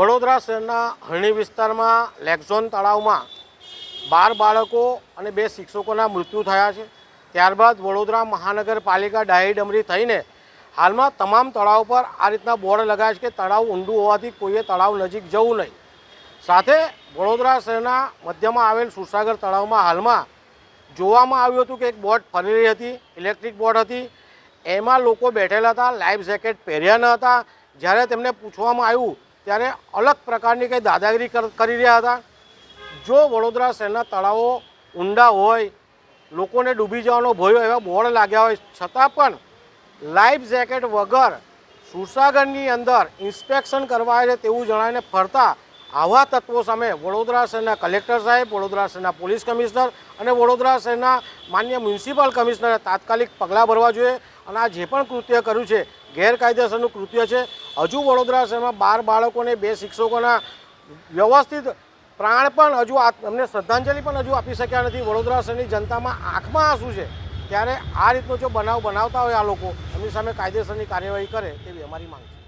વડોદરા શહેરના હરણી વિસ્તારમાં લેકઝોન તળાવમાં 12 બાળકો અને 2 શિક્ષકોના મૃત્યુ થયા છે। ત્યારબાદ વડોદરા મહાનગરપાલિકા ડાહીડમરી થઈને હાલમાં તમામ તળાવ પર આ રીતના બોર્ડ લગાવ્યા છે કે તળાવ ઊંડું હોવાથી કોઈએ તળાવ નજીક જવું નહીં। સાથે વડોદરા શહેરના મધ્યમાં આવેલ સુરસાગર તળાવમાં હાલમાં જોવામાં આવ્યું હતું કે એક બોટ ફરી રહી હતી, ઇલેક્ટ્રિક બોટ હતી। એમાં લોકો બેઠેલા હતા, લાઈફ જેકેટ પહેર્યા ન હતા। જ્યારે તેમને પૂછવામાં આવ્યું ત્યારે અલગ પ્રકારની કંઈ દાદાગીરી કરી રહ્યા હતા। જો વડોદરા શહેરના તળાવો ઊંડા હોય, લોકોને ડૂબી જવાનો ભય હોય, એવા બોર્ડ લાગ્યા હોય છતાં પણ લાઈફ જેકેટ વગર સુરસાગરની અંદર ઇન્સ્પેક્શન કરવા આવે તેવું જણાવીને ફરતા આવા તત્વો સામે વડોદરા શહેરના કલેક્ટર સાહેબ, વડોદરા શહેરના પોલીસ કમિશનર અને વડોદરા શહેરના માન્ય મ્યુનિસિપલ કમિશનરે તાત્કાલિક પગલાં ભરવા જોઈએ અને આ જે પણ કૃત્ય કર્યું છે ગેરકાયદેસરનું કૃત્ય છે। હજુ વડોદરા શહેરમાં 12 બાળકોને 2 શિક્ષકોના વ્યવસ્થિત પ્રાણ પણ હજુ અમને શ્રદ્ધાંજલિ પણ હજુ આપી શક્યા નથી। વડોદરા શહેરની જનતામાં આંખમાં આંસુ છે। ત્યારે આ રીતનો જો બનાવ બનાવતા હોય આ લોકો, એમની સામે કાયદેસરની કાર્યવાહી કરે તેવી અમારી માંગ છે।